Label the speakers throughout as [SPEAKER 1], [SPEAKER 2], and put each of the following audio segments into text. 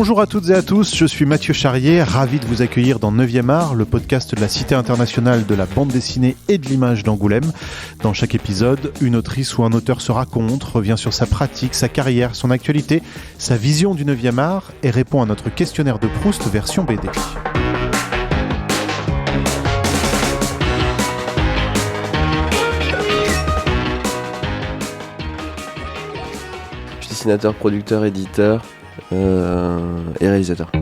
[SPEAKER 1] Bonjour à toutes et à tous, je suis Mathieu Charrier, ravi de vous accueillir dans 9e art, le podcast de la Cité internationale de la bande dessinée et de l'image d'Angoulême. Dans chaque épisode, une autrice ou un auteur se raconte, revient sur sa pratique, sa carrière, son actualité, sa vision du 9e art et répond à notre questionnaire de Proust version BD.
[SPEAKER 2] Dessinateur, producteur, éditeur et réalisateur.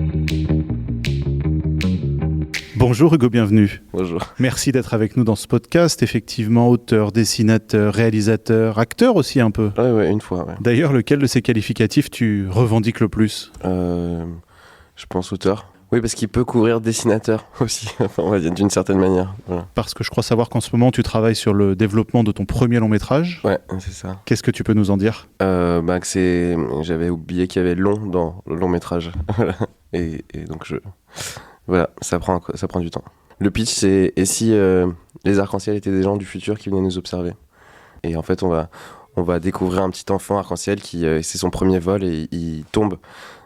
[SPEAKER 1] Bonjour Hugo, bienvenue.
[SPEAKER 2] Bonjour.
[SPEAKER 1] Merci d'être avec nous dans ce podcast. Effectivement, auteur, dessinateur, réalisateur, acteur aussi un peu.
[SPEAKER 2] Ouais, une fois. Ouais.
[SPEAKER 1] D'ailleurs, lequel de ces qualificatifs tu revendiques le plus ?
[SPEAKER 2] Je pense auteur. Oui, parce qu'il peut couvrir dessinateur aussi, enfin, on va dire d'une certaine manière. Voilà.
[SPEAKER 1] Parce que je crois savoir qu'en ce moment, tu travailles sur le développement de ton premier long métrage.
[SPEAKER 2] Ouais, c'est ça.
[SPEAKER 1] Qu'est-ce que tu peux nous en dire ?
[SPEAKER 2] J'avais oublié qu'il y avait long dans le long métrage. et donc, voilà, ça prend du temps. Le pitch, c'est « Et si les arcs-en-ciel étaient des gens du futur qui venaient nous observer ?» Et en fait, on va découvrir un petit enfant arc-en-ciel qui c'est son premier vol et il tombe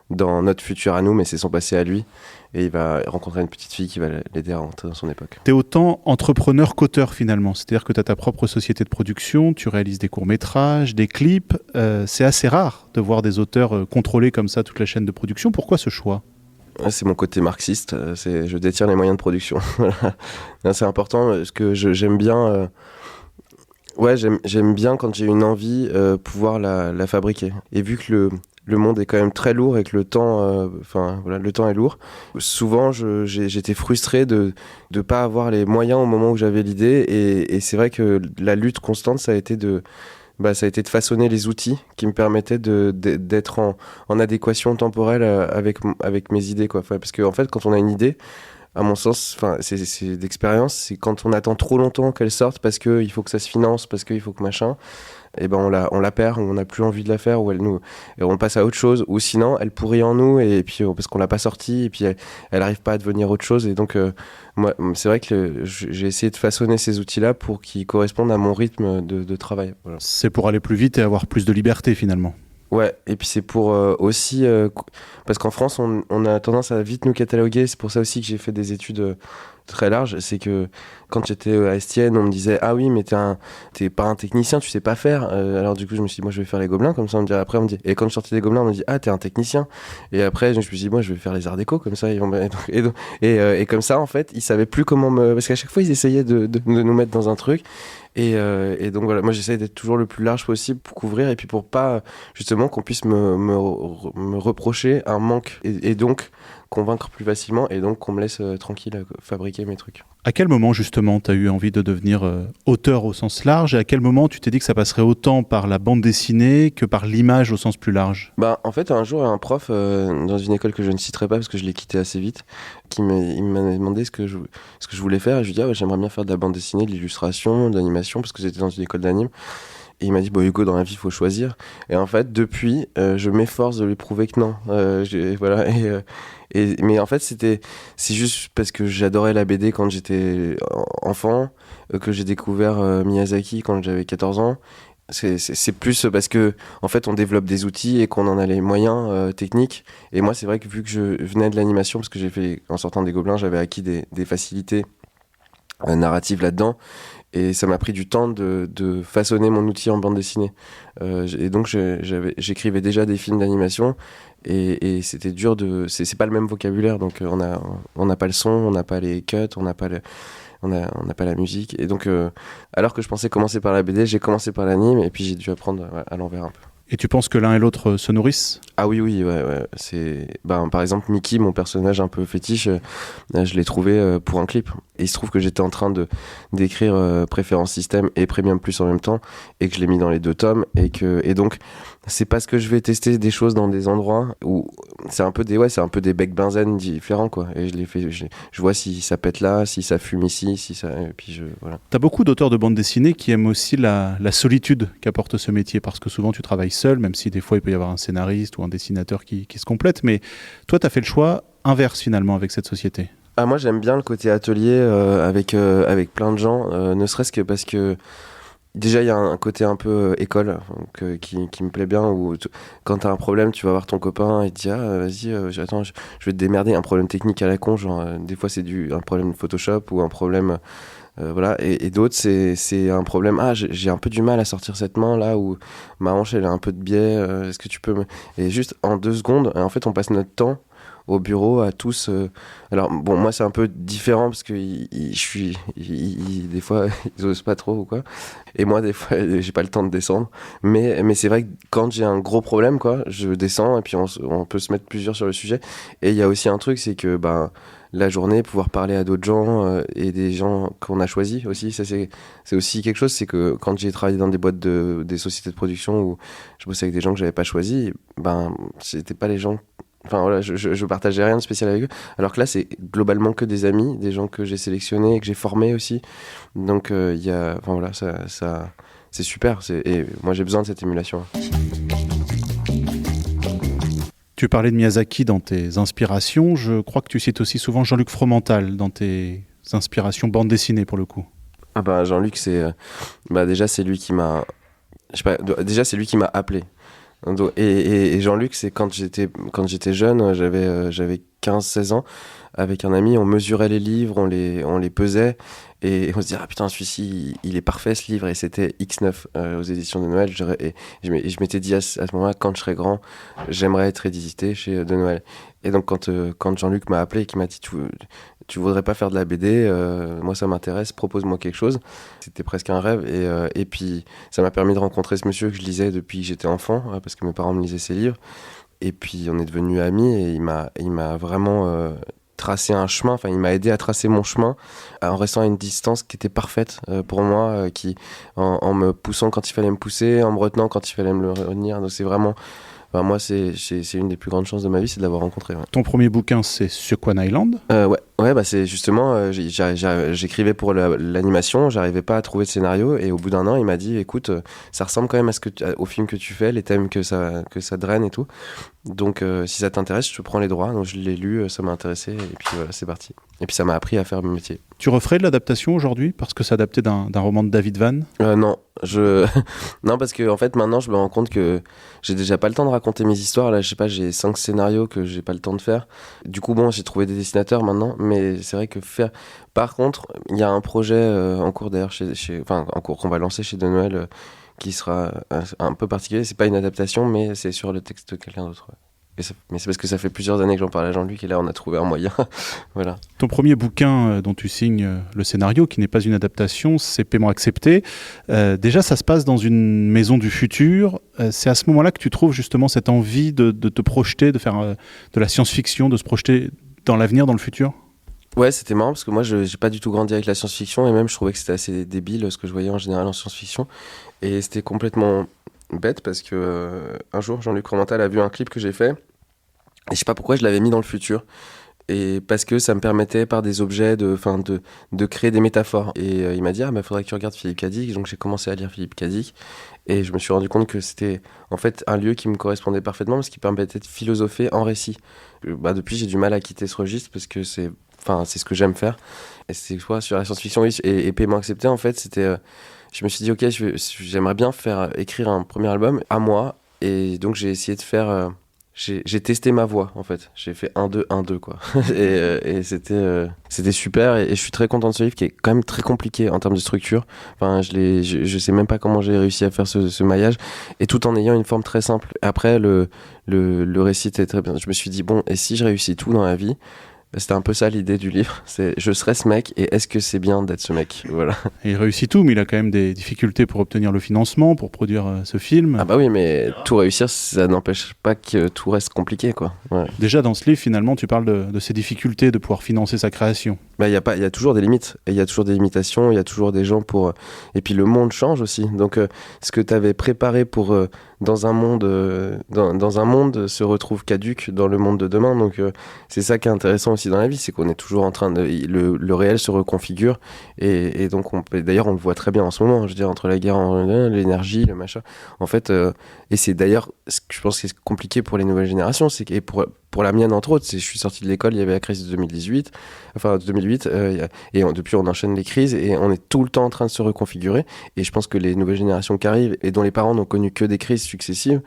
[SPEAKER 2] dans notre futur à nous, mais c'est son passé à lui. Et il va rencontrer une petite fille qui va l'aider à rentrer dans son époque.
[SPEAKER 1] Tu es autant entrepreneur qu'auteur finalement. C'est-à-dire que tu as ta propre société de production, tu réalises des courts-métrages, des clips. C'est assez rare de voir des auteurs contrôler comme ça toute la chaîne de production. Pourquoi ce choix ?
[SPEAKER 2] C'est mon côté marxiste. Je détiens les moyens de production. C'est important parce que j'aime bien... j'aime bien quand j'ai une envie pouvoir la fabriquer. Et vu que le monde est quand même très lourd et que le temps est lourd. Souvent, j'étais frustré de pas avoir les moyens au moment où j'avais l'idée. Et c'est vrai que la lutte constante, ça a été de façonner les outils qui me permettaient d'être en adéquation temporelle avec mes idées, quoi. Parce que en fait, quand on a une idée, à mon sens, c'est d'expérience, c'est quand on attend trop longtemps qu'elle sorte parce qu'il faut que ça se finance, parce qu'il faut que machin, et ben on la perd, ou on n'a plus envie de la faire, ou et on passe à autre chose, ou sinon elle pourrit en nous, et puis parce qu'on l'a pas sortie, et puis elle arrive pas à devenir autre chose. Et donc moi, c'est vrai que j'ai essayé de façonner ces outils-là pour qu'ils correspondent à mon rythme de travail. Voilà.
[SPEAKER 1] C'est pour aller plus vite et avoir plus de liberté finalement.
[SPEAKER 2] Ouais, et puis c'est pour aussi... parce qu'en France, on a tendance à vite nous cataloguer. C'est pour ça aussi que j'ai fait des études très larges. C'est que quand j'étais à Estienne, on me disait « Ah oui, mais t'es pas un technicien, tu sais pas faire. » Alors du coup, je me suis dit « Moi, je vais faire les Gobelins. » Comme ça, on me dit... Après, on me dit... Et quand je sortais des Gobelins, on me dit « Ah, t'es un technicien. » Et après, je me suis dit « Moi, je vais faire les arts déco. » Comme ça, et comme ça, en fait, ils savaient plus comment me... Parce qu'à chaque fois, ils essayaient de nous mettre dans un truc. Et donc voilà, moi j'essaie d'être toujours le plus large possible pour couvrir et puis pour pas justement qu'on puisse me reprocher un manque et donc convaincre plus facilement et donc qu'on me laisse tranquille fabriquer mes trucs.
[SPEAKER 1] À quel moment justement tu as eu envie de devenir auteur au sens large et à quel moment tu t'es dit que ça passerait autant par la bande dessinée que par l'image au sens plus large ?
[SPEAKER 2] En fait, un jour, un prof dans une école que je ne citerai pas parce que je l'ai quitté assez vite, il m'a demandé ce que je voulais faire et je lui ai dit j'aimerais bien faire de la bande dessinée, de l'illustration, de l'animation parce que j'étais dans une école d'anime. Et il m'a dit Hugo, dans la vie il faut choisir. Et en fait depuis je m'efforce de lui prouver que non. Mais en fait c'est juste parce que j'adorais la BD quand j'étais enfant, que j'ai découvert Miyazaki quand j'avais 14 ans. C'est plus parce que en fait on développe des outils et qu'on en a les moyens techniques. Et moi c'est vrai que vu que je venais de l'animation, parce que j'ai fait en sortant des Gobelins, j'avais acquis des facilités narratives là-dedans. Et ça m'a pris du temps de façonner mon outil en bande dessinée. Et donc j'écrivais déjà des films d'animation et c'était dur c'est pas le même vocabulaire, donc on n'a pas le son, on n'a pas les cuts, on n'a pas la musique. Et donc alors que je pensais commencer par la BD, j'ai commencé par l'anime et puis j'ai dû apprendre à l'envers un peu.
[SPEAKER 1] Et tu penses que l'un et l'autre se nourrissent ?
[SPEAKER 2] Ah oui, ouais. Par exemple, Mickey, mon personnage un peu fétiche, je l'ai trouvé pour un clip. Et il se trouve que j'étais en train d'écrire Préférence Système et Premium Plus en même temps, et que je l'ai mis dans les 2 tomes, et donc c'est parce que je vais tester des choses dans des endroits où c'est un peu des becs benzène différents, quoi. Et je les fais, je vois si ça pète là, si ça fume ici, et puis voilà.
[SPEAKER 1] T'as beaucoup d'auteurs de bande dessinée qui aiment aussi la solitude qu'apporte ce métier, parce que souvent tu travailles seul, même si des fois il peut y avoir un scénariste ou un dessinateur qui se complète, mais toi t'as fait le choix inverse finalement avec cette société.
[SPEAKER 2] Moi j'aime bien le côté atelier avec plein de gens, ne serait-ce que parce que Déjà, il y a un côté un peu école qui me plaît bien, où quand t'as un problème, tu vas voir ton copain et te dis, ah, vas-y, attends, je vais te démerder. Un problème technique à la con, genre, des fois, c'est un problème Photoshop ou un problème, voilà. Et d'autres, c'est un problème, ah, j'ai un peu du mal à sortir cette main là, où ma hanche, elle a un peu de biais, est-ce que tu peux me. Et juste en 2 secondes, en fait, on passe notre temps au bureau à tous. Alors bon, moi c'est un peu différent parce que des fois ils osent pas trop ou quoi. Et moi des fois j'ai pas le temps de descendre. Mais c'est vrai que quand j'ai un gros problème quoi, je descends et puis on peut se mettre plusieurs sur le sujet. Et il y a aussi un truc, c'est que ben la journée, pouvoir parler à d'autres gens et des gens qu'on a choisis aussi, ça c'est aussi quelque chose. C'est que quand j'ai travaillé dans des boîtes des sociétés de production où je bossais avec des gens que j'avais pas choisis, ben c'était pas les gens. Enfin voilà, je partageais rien de spécial avec eux. Alors que là, c'est globalement que des amis, des gens que j'ai sélectionnés et que j'ai formés aussi. Donc il y a, enfin voilà, ça c'est super. Et moi, j'ai besoin de cette émulation.
[SPEAKER 1] Tu parlais de Miyazaki dans tes inspirations. Je crois que tu cites aussi souvent Jean-Luc Fromental dans tes inspirations bande dessinée pour le coup.
[SPEAKER 2] Ah bah Jean-Luc, déjà c'est lui qui m'a, je sais pas, déjà c'est lui qui m'a appelé. Et Jean-Luc, c'est quand j'étais jeune, j'avais 15-16 ans, avec un ami, on mesurait les livres, on les pesait, et on se disait, ah putain, celui-ci, il est parfait ce livre, et c'était X9 aux éditions de Noël. Et je m'étais dit à ce moment-là, quand je serai grand, j'aimerais être édité chez De Noël. Et donc quand Jean-Luc m'a appelé et qu'il m'a dit, tu voudrais pas faire de la BD, moi ça m'intéresse, propose-moi quelque chose. C'était presque un rêve, et puis ça m'a permis de rencontrer ce monsieur que je lisais depuis que j'étais enfant, parce que mes parents me lisaient ses livres. Et puis on est devenus amis, et il m'a vraiment tracé un chemin, enfin il m'a aidé à tracer mon chemin en restant à une distance qui était parfaite pour moi, en me poussant quand il fallait me pousser, en me retenant quand il fallait me le retenir. Donc c'est vraiment, enfin, moi c'est une des plus grandes chances de ma vie, c'est de l'avoir rencontré. Ouais.
[SPEAKER 1] Ton premier bouquin, c'est Suquan Island.
[SPEAKER 2] Ouais, bah c'est justement, j'écrivais pour l'animation, j'arrivais pas à trouver de scénario, et au bout d'1 an, il m'a dit, écoute, ça ressemble quand même au film que tu fais, les thèmes que ça draine et tout. Donc si ça t'intéresse, je te prends les droits. Donc je l'ai lu, ça m'a intéressé, et puis voilà, c'est parti. Et puis ça m'a appris à faire mon métier.
[SPEAKER 1] Tu referais de l'adaptation aujourd'hui parce que c'est adapté d'un roman de David Vann?
[SPEAKER 2] Non, non, parce que en fait maintenant je me rends compte que j'ai déjà pas le temps de raconter mes histoires. Là, je sais pas, j'ai 5 scénarios que j'ai pas le temps de faire. Du coup, bon, j'ai trouvé des dessinateurs maintenant, mais c'est vrai que faire. Par contre, il y a un projet en cours d'ailleurs en cours qu'on va lancer chez De Noël, qui sera un peu particulier. C'est pas une adaptation, mais c'est sur le texte de quelqu'un d'autre. Ouais. Mais c'est parce que ça fait plusieurs années que j'en parle à Jean-Luc, et là on a trouvé un moyen. Voilà.
[SPEAKER 1] Ton premier bouquin dont tu signes le scénario, qui n'est pas une adaptation, c'est Paiement accepté. Déjà, ça se passe dans une maison du futur. C'est à ce moment-là que tu trouves justement cette envie de te projeter, de faire de la science-fiction, de se projeter dans l'avenir, dans le futur?
[SPEAKER 2] Ouais, c'était marrant parce que moi j'ai pas du tout grandi avec la science-fiction, et même je trouvais que c'était assez débile ce que je voyais en général en science-fiction. Et c'était complètement bête parce que un jour Jean-Luc Fromental a vu un clip que j'ai fait. Et je sais pas pourquoi je l'avais mis dans le futur. Et parce que ça me permettait par des objets de créer des métaphores. Et il m'a dit, ah, bah, faudrait que tu regardes Philippe Cadic. Donc j'ai commencé à lire Philippe Cadic. Et je me suis rendu compte que c'était en fait un lieu qui me correspondait parfaitement, parce qu'il permettait de philosopher en récit. Depuis, j'ai du mal à quitter ce registre parce que c'est ce que j'aime faire. Et c'est quoi sur la science-fiction, oui, et Paiement accepté, en fait, c'était. Je me suis dit, ok, j'aimerais bien écrire un premier album à moi. Et donc j'ai essayé de faire. J'ai testé ma voix, en fait. J'ai fait 1-2, 1-2, quoi. et c'était super. Et je suis très content de ce livre, qui est quand même très compliqué en termes de structure. Enfin, je sais même pas comment j'ai réussi à faire ce maillage. Et tout en ayant une forme très simple. Après, le récit était très bien. Je me suis dit, bon, et si je réussis tout dans la vie? C'était un peu ça l'idée du livre, c'est je serai ce mec, et est-ce que c'est bien d'être ce mec? Voilà.
[SPEAKER 1] Et il réussit tout, mais il a quand même des difficultés pour obtenir le financement, pour produire ce film.
[SPEAKER 2] Ah bah oui, mais tout réussir, ça n'empêche pas que tout reste compliqué, quoi. Ouais.
[SPEAKER 1] Déjà dans ce livre, finalement, tu parles de ces difficultés de pouvoir financer sa création.
[SPEAKER 2] Bah, il y a toujours des limites, et il y a toujours des limitations, il y a toujours des gens pour... Et puis le monde change aussi, donc ce que tu avais préparé pour... dans un monde se retrouve caduque dans le monde de demain. Donc c'est ça qui est intéressant aussi dans la vie, c'est qu'on est toujours en train de... Le réel se reconfigure, et donc d'ailleurs on le voit très bien en ce moment, je veux dire, entre la guerre, l'énergie, le machin. En fait, et c'est d'ailleurs ce que je pense que c'est compliqué pour les nouvelles générations, et pour la mienne entre autres, je suis sorti de l'école, il y avait la crise de 2018, enfin 2008, 2008, depuis on enchaîne les crises et on est tout le temps en train de se reconfigurer. Et je pense que les nouvelles générations qui arrivent et dont les parents n'ont connu que des crises successives,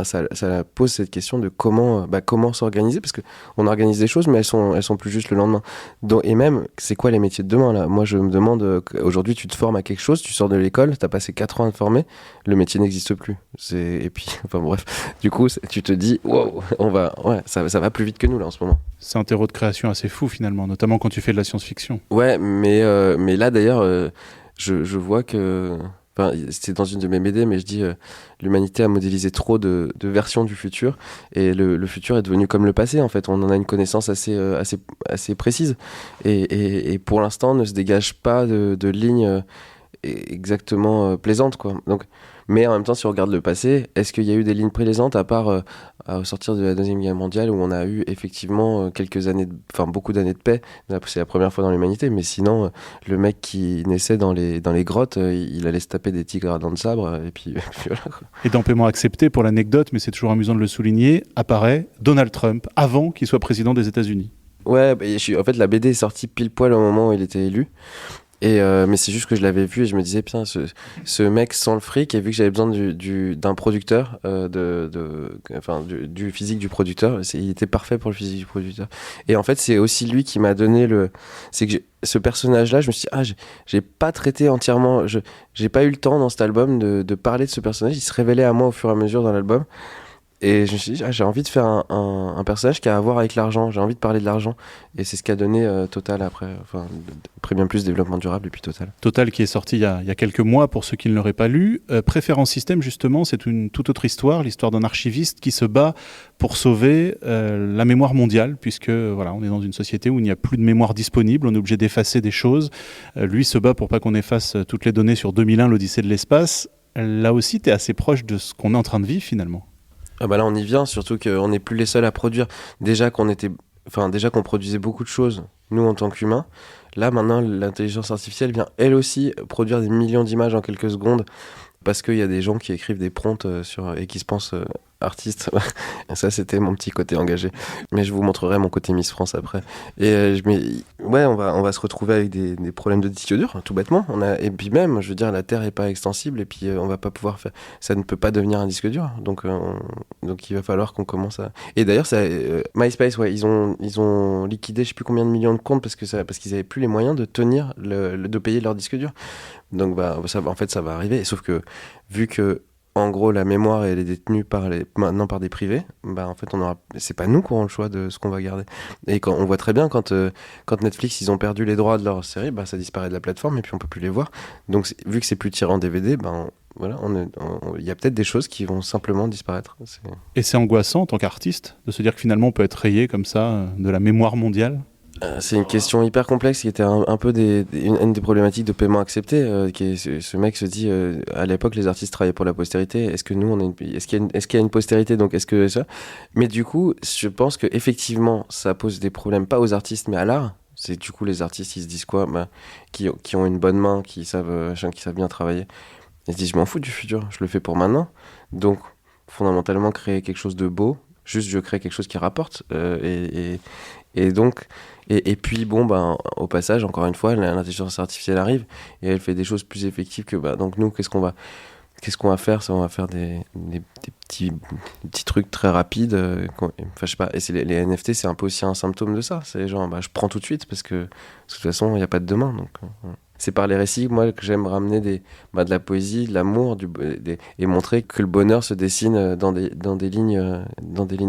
[SPEAKER 2] ça pose cette question de comment s'organiser, parce que on organise des choses, mais elles sont plus juste le lendemain. Et même, c'est quoi les métiers de demain là ? Moi, je me demande, aujourd'hui, tu te formes à quelque chose, tu sors de l'école, t'as passé 4 ans à te former, le métier n'existe plus. Et puis, enfin bref, du coup, tu te dis, wow, ça va plus vite que nous là en ce moment.
[SPEAKER 3] C'est un terreau de création assez fou finalement, notamment quand tu fais de la science-fiction.
[SPEAKER 2] Ouais, mais là d'ailleurs, je vois que... Enfin, c'était dans une de mes BD, mais je dis l'humanité a modélisé trop de versions du futur, et le futur est devenu comme le passé en fait. On en a une connaissance assez précise, et pour l'instant ne se dégage pas de lignes exactement plaisantes, quoi. Donc, mais en même temps, si on regarde le passé, est-ce qu'il y a eu des lignes plaisantes à part au sortir de la Deuxième Guerre mondiale, où on a eu effectivement beaucoup d'années de paix. C'est la première fois dans l'humanité, mais sinon, le mec qui naissait dans les grottes, il allait se taper des tigres à dents de sabre, et puis voilà, quoi.
[SPEAKER 3] Et dans Paiement accepté, pour l'anecdote, mais c'est toujours amusant de le souligner, apparaît Donald Trump avant qu'il soit président des États-Unis.
[SPEAKER 2] Ouais, en fait, la BD est sortie pile poil au moment où il était élu. Mais c'est juste que je l'avais vu et je me disais, putain, ce mec sans le fric, et vu que j'avais besoin d'un producteur, du physique du producteur, il était parfait pour le physique du producteur. Et en fait, c'est aussi lui qui m'a donné c'est que ce personnage-là, je me suis dit, j'ai pas traité entièrement, j'ai pas eu le temps dans cet album de parler de ce personnage. Il se révélait à moi au fur et à mesure dans l'album. Et je me suis dit, j'ai envie de faire un personnage qui a à voir avec l'argent. J'ai envie de parler de l'argent. Et c'est ce qu'a donné Total après bien plus développement durable et puis Total.
[SPEAKER 3] Total qui est sorti il y a quelques mois pour ceux qui ne l'auraient pas lu. Préférence Système, justement, c'est une toute autre histoire, l'histoire d'un archiviste qui se bat pour sauver la mémoire mondiale, puisque on est dans une société où il n'y a plus de mémoire disponible, on est obligé d'effacer des choses. Lui se bat pour pas qu'on efface toutes les données sur 2001, l'Odyssée de l'espace. Là aussi, tu es assez proche de ce qu'on est en train de vivre finalement.
[SPEAKER 2] Ah bah là on y vient, surtout qu'on n'est plus les seuls à produire. Déjà qu'on produisait beaucoup de choses, nous en tant qu'humains. Là maintenant l'intelligence artificielle vient elle aussi produire des millions d'images en quelques secondes, parce qu'il y a des gens qui écrivent des prompts et qui se pensent artistes. Ça c'était mon petit côté engagé, mais je vous montrerai mon côté Miss France après. Et on va se retrouver avec des problèmes de disque dur, tout bêtement. Et puis même, je veux dire, la Terre est pas extensible, et puis on va pas pouvoir faire, ça ne peut pas devenir un disque dur, donc il va falloir qu'on commence à... Et d'ailleurs MySpace, ils ont liquidé je sais plus combien de millions de comptes parce qu'ils avaient plus les moyens de tenir de payer leur disque dur. Donc ça va arriver, sauf que vu que en gros la mémoire elle est détenue maintenant par des privés, en fait c'est pas nous qui aurons le choix de ce qu'on va garder. Et on voit très bien quand Netflix ils ont perdu les droits de leur série, ça disparaît de la plateforme et puis on peut plus les voir. Donc vu que c'est plus tiré en DVD, il y a peut-être des choses qui vont simplement disparaître.
[SPEAKER 3] Et c'est angoissant en tant qu'artiste de se dire que finalement on peut être rayé comme ça de la mémoire mondiale.
[SPEAKER 2] C'est une question hyper complexe qui était un peu une des problématiques de Paiement accepté. Ce mec se dit, à l'époque, les artistes travaillaient pour la postérité. Est-ce que nous, est-ce qu'il y a une postérité, donc est-ce que ça? Mais du coup, je pense que effectivement, ça pose des problèmes pas aux artistes, mais à l'art. C'est du coup les artistes, ils se disent quoi? Qui ont une bonne main, qui savent bien travailler. Ils se disent, je m'en fous du futur, je le fais pour maintenant. Donc, fondamentalement, créer quelque chose de beau. Juste, je crée quelque chose qui rapporte. Et donc, et puis au passage, encore une fois, l'intelligence artificielle arrive et elle fait des choses plus effectives que donc nous, qu'est-ce qu'on va faire? On va faire des petits trucs très rapides. Je sais pas. Et les NFT, c'est un peu aussi un symptôme de ça. C'est genre, je prends tout de suite parce que de toute façon, il n'y a pas de demain. Donc, c'est par les récits, moi, que j'aime ramener de la poésie, de l'amour, et montrer que le bonheur se dessine dans des lignes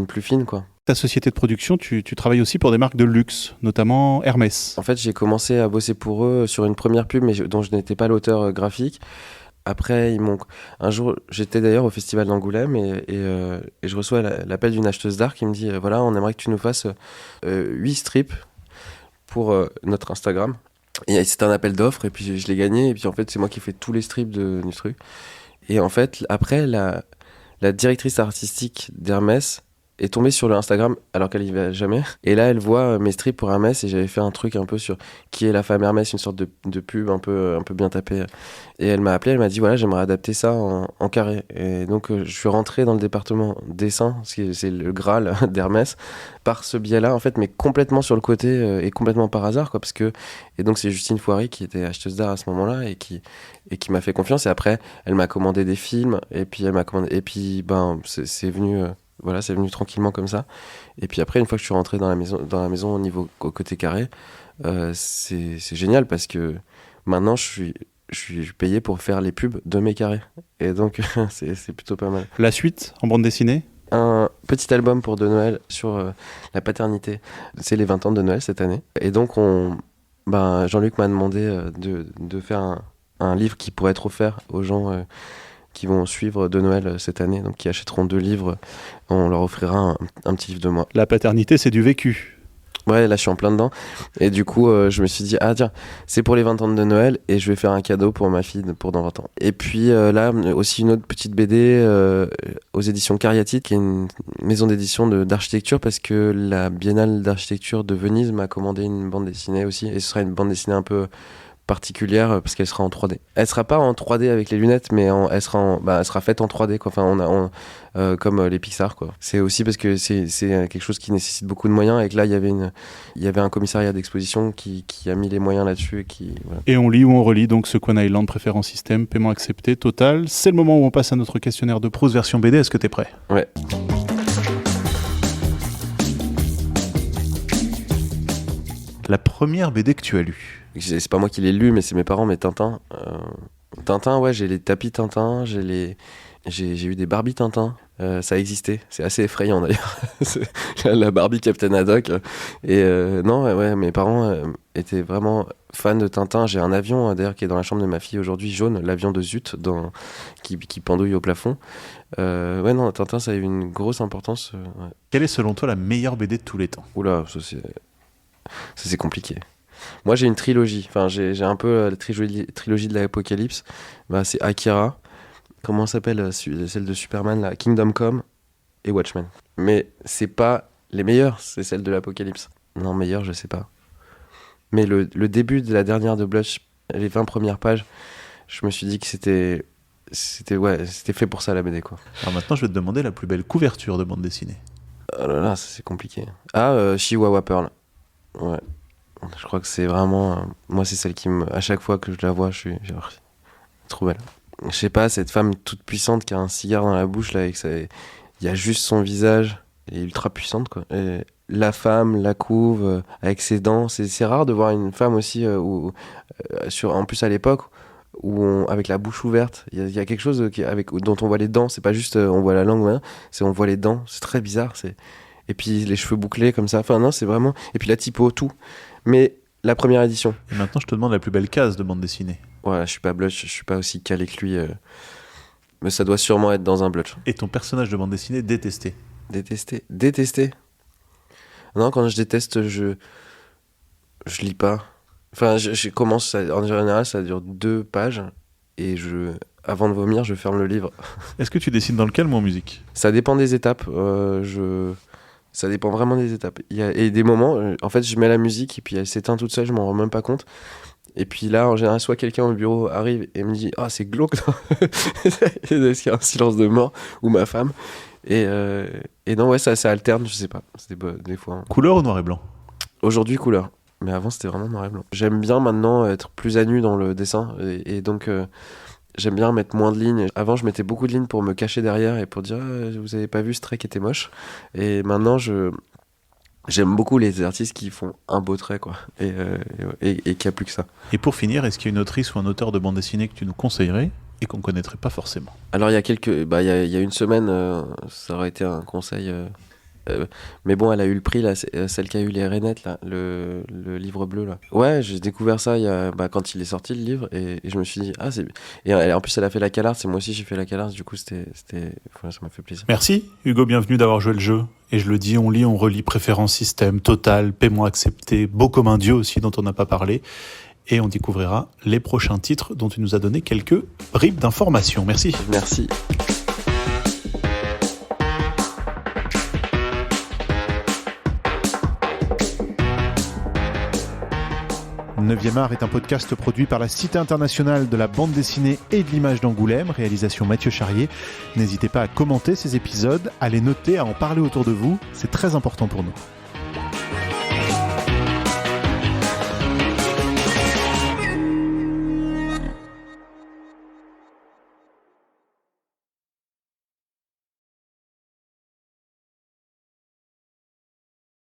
[SPEAKER 2] plus fines, quoi.
[SPEAKER 3] Ta société de production, tu travailles aussi pour des marques de luxe, notamment Hermès.
[SPEAKER 2] En fait, j'ai commencé à bosser pour eux sur une première pub, mais dont je n'étais pas l'auteur graphique. Après, un jour, j'étais d'ailleurs au festival d'Angoulême et je reçois l'appel d'une acheteuse d'art qui me dit voilà, on aimerait que tu nous fasses 8 strips pour notre Instagram. Et c'est un appel d'offres, et puis je l'ai gagné, et puis en fait, c'est moi qui fais tous les strips du truc. Et en fait, après, la directrice artistique d'Hermès est tombée sur le Instagram alors qu'elle y va jamais. Et là, elle voit mes strips pour Hermès et j'avais fait un truc un peu sur qui est la femme Hermès, une sorte de pub un peu bien tapée. Et elle m'a appelé, elle m'a dit voilà, j'aimerais adapter ça en carré. Et donc, je suis rentré dans le département dessin, c'est le Graal d'Hermès, par ce biais-là, en fait, mais complètement sur le côté et complètement par hasard, quoi. Et donc, c'est Justine Foiry qui était acheteuse d'art à ce moment-là et qui m'a fait confiance. Et après, elle m'a commandé des films et puis c'est venu. Voilà, c'est venu tranquillement comme ça. Et puis après, une fois que je suis rentré dans la maison au côté carré, c'est génial parce que maintenant, je suis payé pour faire les pubs de mes carrés. Et donc, c'est plutôt pas mal.
[SPEAKER 3] La suite en bande dessinée ?
[SPEAKER 2] Un petit album pour de Noël sur la paternité. C'est les 20 ans de Noël cette année. Et donc, Jean-Luc m'a demandé de faire un livre qui pourrait être offert aux gens qui vont suivre de Noël cette année, donc qui achèteront 2 livres. On leur offrira un petit livre de moi.
[SPEAKER 3] La paternité, c'est du vécu.
[SPEAKER 2] Ouais, là je suis en plein dedans. Et du coup, je me suis dit, ah tiens, c'est pour les 20 ans de Noël et je vais faire un cadeau pour ma fille pour dans 20 ans. Et puis là, aussi une autre petite BD aux éditions Cariatide, qui est une maison d'édition d'architecture, parce que la Biennale d'architecture de Venise m'a commandé une bande dessinée aussi. Et ce sera une bande dessinée un peu particulière parce qu'elle sera en 3D. Elle sera pas en 3D avec les lunettes, mais elle sera faite en 3D, quoi. Enfin, comme les Pixar, quoi. C'est aussi parce que c'est quelque chose qui nécessite beaucoup de moyens et que là il y avait un commissariat d'exposition qui a mis les moyens là-dessus voilà.
[SPEAKER 3] Et on lit ou on relit donc ce Squan Island, préférence système, paiement accepté, total. C'est le moment où on passe à notre questionnaire de Proust version BD. Est-ce que t'es prêt ?
[SPEAKER 2] Ouais.
[SPEAKER 1] La première BD que tu as lue ?
[SPEAKER 2] C'est pas moi qui l'ai lu, mais c'est mes parents, mais Tintin. Tintin, ouais, j'ai les tapis Tintin, j'ai eu des Barbie Tintin. Ça existait, c'est assez effrayant d'ailleurs. La Barbie Captain Haddock. Et non, ouais, mes parents étaient vraiment fans de Tintin. J'ai un avion d'ailleurs qui est dans la chambre de ma fille aujourd'hui, jaune, l'avion de Zut, qui pendouille au plafond. Ouais, non, Tintin, ça a eu une grosse importance. Ouais.
[SPEAKER 1] Quelle est selon toi la meilleure BD de tous les temps ?
[SPEAKER 2] Oula, ça c'est compliqué. Moi j'ai une trilogie, enfin j'ai un peu la trilogie de l'Apocalypse. C'est Akira, comment s'appelle celle de Superman là, Kingdom Come et Watchmen. Mais c'est pas les meilleures, c'est celle de l'Apocalypse. Non, meilleure je sais pas. Mais le début de la dernière de Blush, les 20 premières pages, je me suis dit que c'était fait pour ça la BD, quoi.
[SPEAKER 1] Alors maintenant je vais te demander la plus belle couverture de bande dessinée.
[SPEAKER 2] Oh là là, ça, c'est compliqué. Chihuahua Pearl. Ouais. Je crois que c'est vraiment... moi, c'est celle qui à chaque fois que je la vois, je suis genre... trop belle. Je sais pas, cette femme toute puissante qui a un cigare dans la bouche, là, il y a juste son visage. Elle est ultra puissante, quoi. Et la femme, la couve, avec ses dents. C'est rare de voir une femme aussi, en plus à l'époque, avec la bouche ouverte. Il y a quelque chose dont on voit les dents. C'est pas juste on voit la langue, hein, c'est on voit les dents. C'est très bizarre. Et puis les cheveux bouclés comme ça. Enfin non, c'est vraiment... Et puis la typo, tout. Mais la première édition.
[SPEAKER 1] Et maintenant, je te demande la plus belle case de bande dessinée.
[SPEAKER 2] Voilà, je suis pas Blush, je suis pas aussi calé que lui. Mais ça doit sûrement être dans un Blush.
[SPEAKER 1] Et ton personnage de bande dessinée détesté ?
[SPEAKER 2] Détester. Non, quand je déteste, je lis pas. Enfin, je commence, en général, ça dure 2 pages. Et avant de vomir, je ferme le livre.
[SPEAKER 1] Est-ce que tu dessines dans le calme ou en musique ?
[SPEAKER 2] Ça dépend des étapes. Ça dépend vraiment des étapes. Il y a des moments, en fait, je mets la musique et puis elle s'éteint toute seule, je m'en rends même pas compte. Et puis là, en général, soit quelqu'un au bureau arrive et me dit « Ah, c'est glauque !» Est-ce qu'il y a un silence de mort ? Ou ma femme. Et non, ouais, ça alterne, je sais pas. C'est des fois... hein.
[SPEAKER 1] Couleur ou noir et blanc ?
[SPEAKER 2] Aujourd'hui, couleur. Mais avant, c'était vraiment noir et blanc. J'aime bien maintenant être plus à nu dans le dessin. Et donc... j'aime bien mettre moins de lignes. Avant, je mettais beaucoup de lignes pour me cacher derrière et pour dire vous avez pas vu ce trait qui était moche. Et maintenant, j'aime beaucoup les artistes qui font un beau trait, quoi. Et qui a plus que ça.
[SPEAKER 1] Et pour finir, est-ce qu'il y a une autrice ou un auteur de bande dessinée que tu nous conseillerais et qu'on connaîtrait pas forcément ?
[SPEAKER 2] Alors, il y a une semaine, ça aurait été un conseil. Mais bon, elle a eu le prix, là, celle qui a eu les Rainettes, là, le livre bleu, là. Ouais, j'ai découvert ça quand il est sorti, le livre, et je me suis dit, c'est... Et en plus, elle a fait la CalArts, et moi aussi j'ai fait la CalArts, du coup, ça m'a fait plaisir.
[SPEAKER 3] Merci, Hugo, bienvenue d'avoir joué le jeu. Et je le dis, on lit, on relit, préférence système, total, paiement accepté, beau comme un dieu aussi, dont on n'a pas parlé. Et on découvrira les prochains titres dont tu nous as donné quelques bribes d'informations. Merci.
[SPEAKER 2] Merci.
[SPEAKER 1] 9e art est un podcast produit par la Cité internationale de la bande dessinée et de l'image d'Angoulême, réalisation Mathieu Charrier. N'hésitez pas à commenter ces épisodes, à les noter, à en parler autour de vous, c'est très important pour nous.